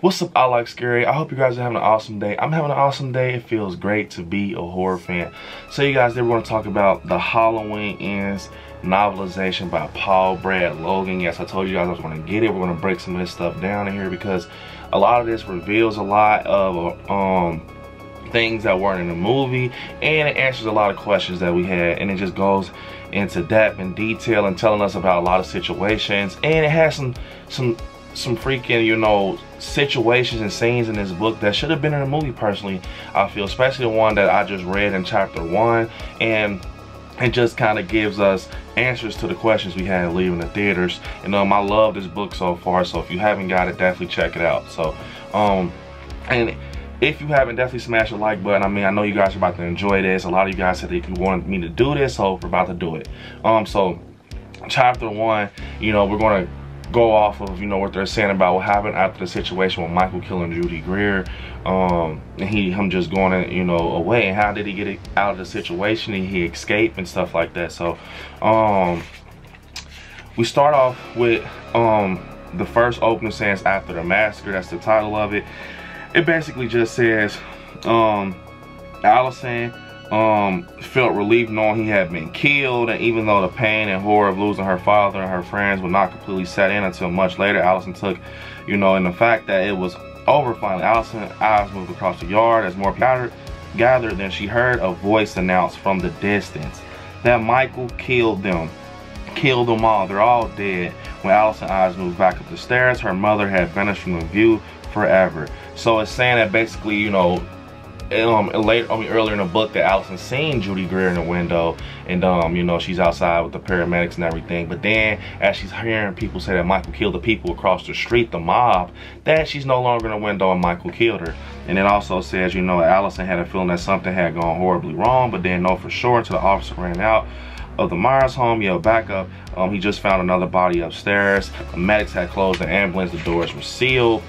What's up, I Like Scary? I hope you guys are having an awesome day. I'm having an awesome day. It feels great to be a horror fan. So you guys, today we're going to talk about the Halloween Ends novelization by Paul Brad Logan. Yes, I told you guys I was going to get it. We're going to break some of this stuff down in here because a lot of this reveals a lot of things that weren't in the movie, and it answers a lot of questions that we had, and it just goes into depth and detail and telling us about a lot of situations, and it has some freaking, you know, situations and scenes in this book that should have been in the movie, personally, I feel, especially the one that I just read in chapter 1, and it just kind of gives us answers to the questions we had leaving the theaters. And I love this book so far, so if you haven't got it, definitely check it out. So and if you haven't, definitely smash the like button. I mean, I know you guys are about to enjoy this. A lot of you guys said that you wanted me to do this, so we're about to do it. So chapter 1, you know, we're going to go off of, you know, what they're saying about what happened after the situation with Michael killing Judy Greer, and him just going, you know, away, and how did he get it out of the situation, and he escaped and stuff like that. So we start off with the first opening sentence after the massacre. That's the title of it. It basically just says Allison felt relief knowing he had been killed, and even though the pain and horror of losing her father and her friends would not completely set in until much later, Allison took, you know, in the fact that it was over finally. Allison's eyes moved across the yard as more gathered. Then she heard a voice announce from the distance that Michael killed them all. They're all dead. When Allison's eyes moved back up the stairs, her mother had vanished from the view forever. So it's saying that basically, you know, earlier in the book that Allison seen Judy Greer in the window, and you know, she's outside with the paramedics and everything, but then as she's hearing people say that Michael killed the people across the street, the mob, that she's no longer in the window and Michael killed her. And it also says, you know, Allison had a feeling that something had gone horribly wrong, but didn't know for sure until the officer ran out of the Myers home, yelled back up. He just found another body upstairs. The medics had closed the ambulance, the doors were sealed.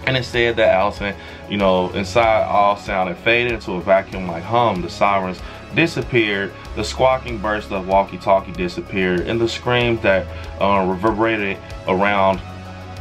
And it said that Allison, you know, inside all sound had faded into a vacuum-like hum. The sirens disappeared, the squawking burst of walkie-talkie disappeared, and the screams that reverberated around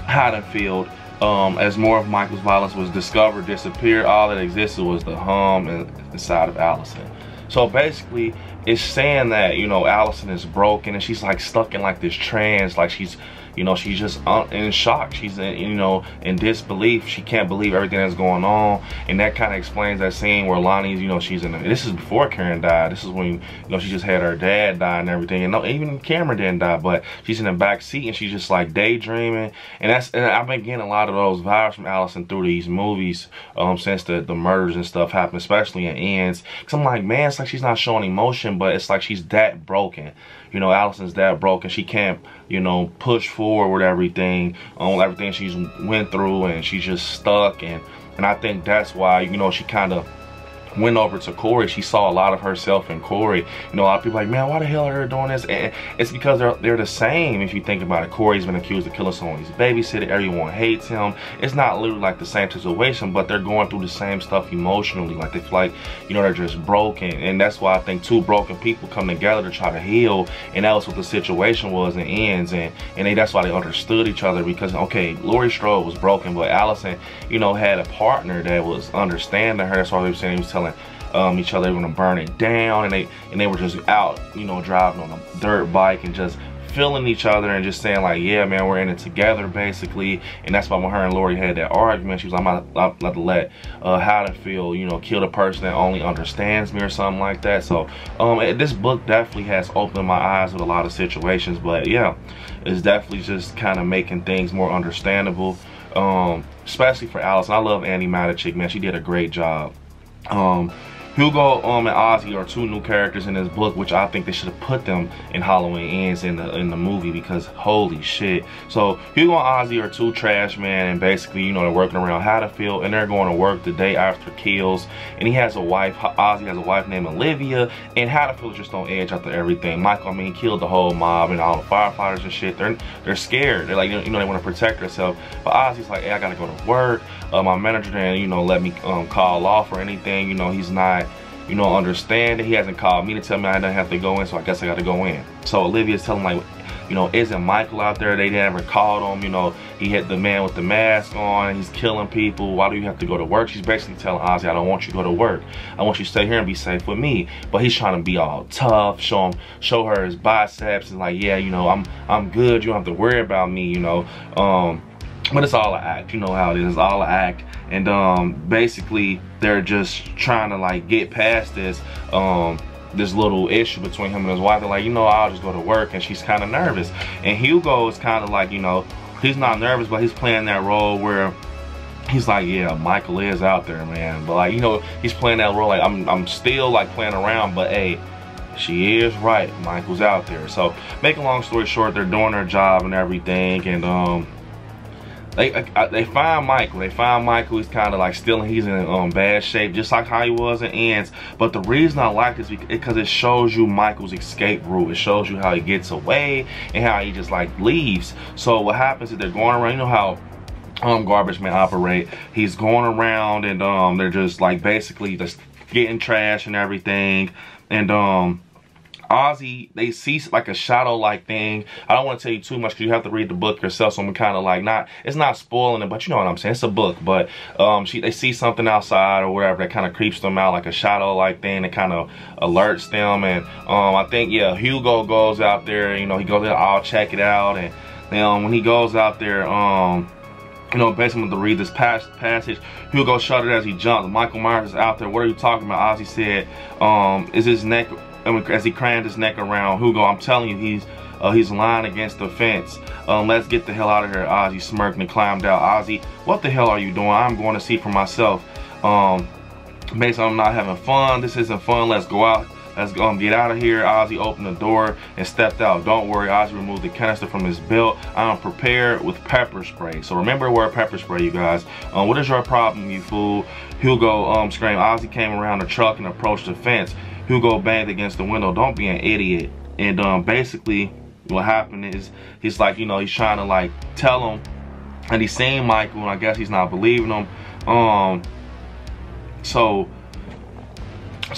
Haddonfield as more of Michael's violence was discovered disappeared. All that existed was the hum inside of Allison. So basically, it's saying that, you know, Allison is broken and she's like stuck in like this trance, like she's, you know, she's just in shock. She's in, you know, in disbelief. She can't believe everything that's going on, and that kind of explains that scene where Lonnie's, you know, she's in. This is before Karen died. This is when, you know, she just had her dad die and everything, and no, even Cameron didn't die, but she's in the back seat and she's just like daydreaming. And I've been getting a lot of those vibes from Allison through these movies since the murders and stuff happened, especially in Ends. Cause I'm like, man, it's like she's not showing emotion, but it's like she's that broken. You know, Allison's that broken. She can't, you know, push forward with everything she's went through, and she's just stuck. And I think that's why, you know, she kind of went over to Corey. She saw a lot of herself in Corey. You know, a lot of people are like, man, why the hell are they doing this? And it's because they're the same. If you think about it, Corey's been accused of killing someone he's babysitting. Everyone hates him. It's not literally like the same situation, but they're going through the same stuff emotionally. Like, they feel like, you know, they're just broken. And that's why I think two broken people come together to try to heal. And that was what the situation was in Ends. And that's why they understood each other, because, okay, Laurie Strode was broken, but Allison, you know, had a partner that was understanding her. That's why they were saying, he was telling each other they were gonna burn it down, and they were just out, you know, driving on a dirt bike and just feeling each other and just saying like, yeah, man, we're in it together, basically. And that's why when her and Laurie had that argument, she was like, I'm not to let Haddonfield, you know, kill the person that only understands me or something like that. So this book definitely has opened my eyes with a lot of situations, but yeah, it's definitely just kind of making things more understandable, especially for Allison. I love Annie Matichik, man. She did a great job. Hugo and Ozzy are two new characters in this book, which I think they should have put them in Halloween Ends in the movie, because holy shit. So Hugo and Ozzy are two trash men, and basically, you know, they're working around Haddonfield, and they're going to work the day after kills. And he has a wife, Ozzy has a wife named Olivia, and Haddonfield is just on edge after everything. Michael, I mean, killed the whole mob and all the firefighters and shit. They're scared. They're like, you know, they want to protect themselves. But Ozzy's like, hey, I gotta go to work. My manager didn't, you know, let me call off or anything. You know, he's not, you know, understanding. He hasn't called me to tell me I didn't have to go in, so I guess I got to go in. So Olivia's telling you know, isn't Michael out there? They never caught him. You know, he hit the man with the mask on. He's killing people. Why do you have to go to work? She's basically telling Ozzy, I don't want you to go to work. I want you to stay here and be safe with me. But he's trying to be all tough, show her his biceps, and like, yeah, you know, I'm good. You don't have to worry about me, you know. But it's all an act. You know how it is. It's all an act. And basically, they're just trying to like get past this this little issue between him and his wife. They're like, you know, I'll just go to work, and she's kind of nervous. And Hugo is kind of like, you know, he's not nervous, but he's playing that role where he's like, yeah, Michael is out there, man. But like, you know, he's playing that role like I'm still like playing around, but hey, she is right, Michael's out there. So make a long story short, they're doing their job and everything, and they find Michael. They find Michael. He's kind of like he's in bad shape, just like how he was in Ends. But the reason I like this is because it shows you Michael's escape route. It shows you how he gets away and how he just like leaves. So what happens is they're going around. You know how garbage men operate. He's going around, and they're just like basically just getting trash and everything. And Ozzy, they see like a shadow-like thing. I don't want to tell you too much because you have to read the book yourself, so I'm kind of like it's not spoiling it, but you know what I'm saying. It's a book, but they see something outside or whatever that kind of creeps them out, like a shadow-like thing that kind of alerts them. And I think, yeah, Hugo goes out there. You know, he goes there, I'll check it out. And when he goes out there, you know, basically to read this passage, Hugo shuddered as he jumped. Michael Myers is out there. What are you talking about? Ozzy said, is his neck, as he craned his neck around Hugo, I'm telling you, he's lying against the fence. Let's get the hell out of here. Ozzy smirked and climbed out. Ozzy, what the hell are you doing? I'm going to see for myself. Basically, I'm not having fun. This isn't fun. Let's go out. Let's go get out of here. Ozzy opened the door and stepped out. Don't worry, Ozzy removed the canister from his belt. I'm prepared with pepper spray. So remember to wear pepper spray, you guys. What is your problem, you fool? Hugo screamed. Ozzy came around the truck and approached the fence. Hugo banged against the window. Don't be an idiot. And basically what happened is he's like, you know, he's trying to like tell him, and he's seeing Michael, and I guess he's not believing him. So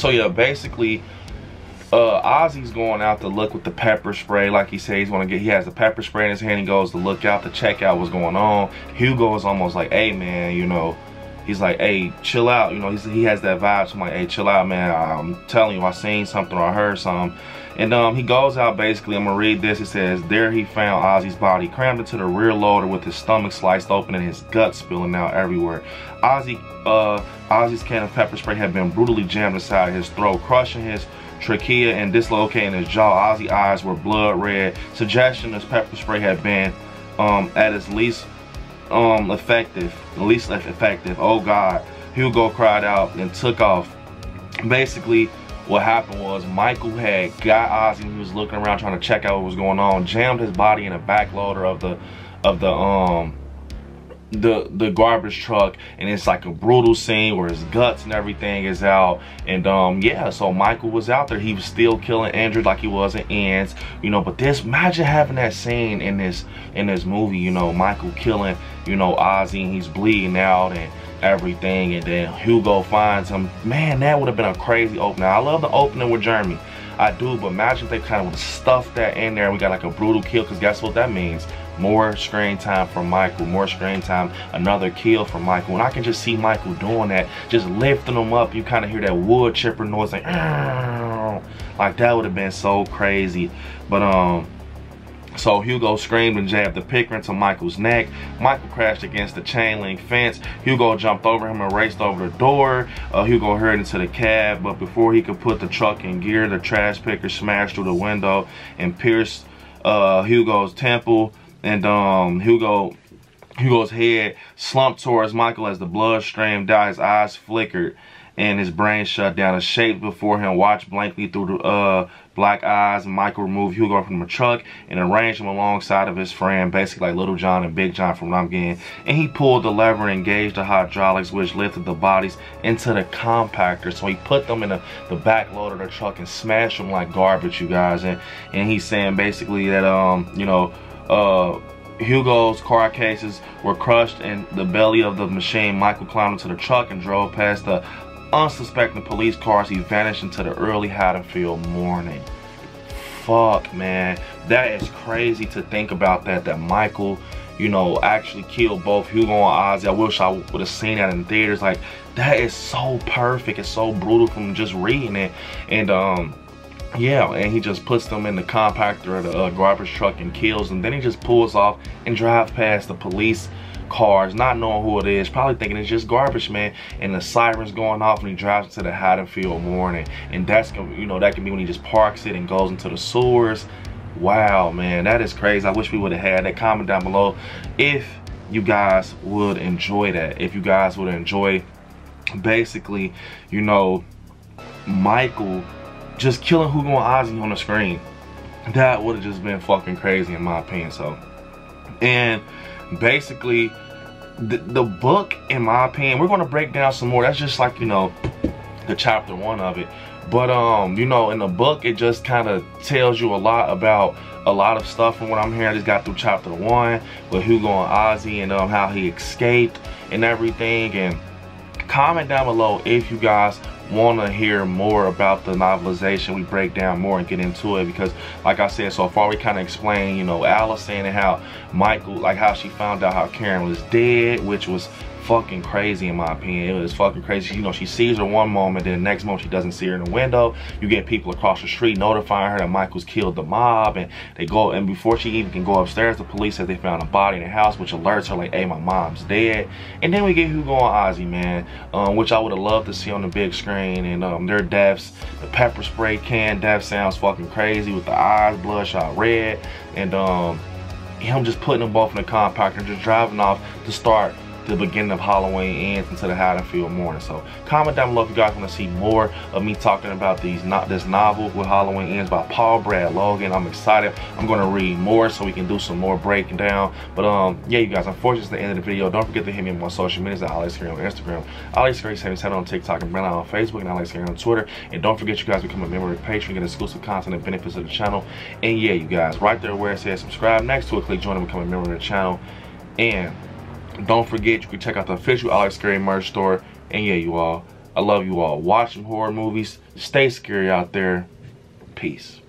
yeah, basically Ozzy's going out to look with the pepper spray. Like he said, he has the pepper spray in his hand. He goes to look out to check out what's going on. Hugo is almost like, hey man, you know, he's like, hey, chill out. You know, he has that vibe. So I'm like, hey, chill out, man. I'm telling you, I seen something or I heard something. And he goes out, basically, I'm gonna read this. It says, there he found Ozzy's body crammed into the rear loader with his stomach sliced open and his guts spilling out everywhere. Ozzy's can of pepper spray had been brutally jammed inside his throat, crushing his trachea and dislocating his jaw. Ozzy's eyes were blood red. Suggestion this pepper spray had been at its least effective. Oh God. Hugo cried out and took off. Basically what happened was Michael had got Ozzy and he was looking around trying to check out what was going on, jammed his body in a back loader of the garbage truck, and it's like a brutal scene where his guts and everything is out. And yeah, so Michael was out there. He was still killing injured like he was in Ends, you know. But imagine having that scene in this movie, you know, Michael killing, you know, Ozzy, and he's bleeding out and everything, and then Hugo finds him. Man, that would have been a crazy opening. I love the opening with Jeremy, I do, but imagine if they kind of would have stuffed that in there and we got like a brutal kill, because guess what that means? More screen time for Michael, more screen time, another kill for Michael. And I can just see Michael doing that, just lifting him up. You kind of hear that wood chipper noise, like that would have been so crazy. But so Hugo screamed and jabbed the picker into Michael's neck. Michael crashed against the chain link fence. Hugo jumped over him and raced over the door. Hugo hurried into the cab, but before he could put the truck in gear, the trash picker smashed through the window and pierced Hugo's temple. And Hugo's head slumped towards Michael as the blood streamed out. His eyes flickered and his brain shut down. A shape before him watched blankly through the black eyes. Michael removed Hugo from the truck and arranged him alongside of his friend, basically like Little John and Big John from what I'm getting. And he pulled the lever and engaged the hydraulics, which lifted the bodies into the compactor. So he put them in the back load of the truck and smashed them like garbage, you guys. And he's saying basically that you know, Hugo's car cases were crushed in the belly of the machine. Michael climbed into the truck and drove past the unsuspecting police cars. He vanished into the early Haddonfield morning. fuck, man. That is crazy to think about that Michael, you know, actually killed both Hugo and Ozzy. I wish I would have seen that in theaters. Like, that is so perfect. It's so brutal from just reading it. And yeah, and he just puts them in the compactor of the garbage truck and kills them. Then he just pulls off and drives past the police cars, not knowing who it is, probably thinking it's just garbage man, and the sirens going off, and he drives into the Haddonfield morning. And that's, you know, that can be when he just parks it and goes into the sewers. Wow, man, that is crazy. I wish we would have had that. Comment down below if you guys would enjoy that, if you guys would enjoy basically, you know, Michael just killing Hugo and Ozzy on the screen. That would have just been fucking crazy in my opinion. So, and basically the book, in my opinion, we're going to break down some more. That's just like, you know, the chapter 1 of it. But you know, in the book it just kind of tells you a lot about a lot of stuff. From what I'm hearing, I just got through chapter 1 with Hugo and Ozzy, and how he escaped and everything. And comment down below if you guys want to hear more about the novelization. We break down more and get into it, because like I said, so far we kind of explained, you know, Allison and how Michael, like how she found out how Karen was dead, which was fucking crazy in my opinion. It was fucking crazy. You know, she sees her one moment, then the next moment she doesn't see her in the window. You get people across the street notifying her that Michael's killed the mob, and they go, and before she even can go upstairs, the police said they found a body in the house, which alerts her like, hey, my mom's dead. And then we get Hugo and Ozzy, man, which I would have loved to see on the big screen. And their deaths, the pepper spray can death sounds fucking crazy with the eyes bloodshot red, and him just putting them both in the compactor and just driving off to start the beginning of Halloween ends into the Haddonfield morning. So comment down below if you guys want to see more of me talking about this novel with Halloween Ends by Paul Brad Logan. I'm excited. I'm going to read more so we can do some more breaking down. But yeah, you guys, unfortunately it's the end of the video. Don't forget to hit me on my social medias at AlexScary on Instagram, AlexScary77 on TikTok, and Brandon on Facebook, and AlexScary on Twitter. And don't forget, you guys, become a member of the Patreon, get exclusive content and benefits of the channel. And yeah, you guys, right there where it says subscribe, next to it, click join and become a member of the channel. And don't forget, you can check out the official AlexScary merch store. And yeah, you all, I love you all. Watch some horror movies. Stay scary out there. Peace.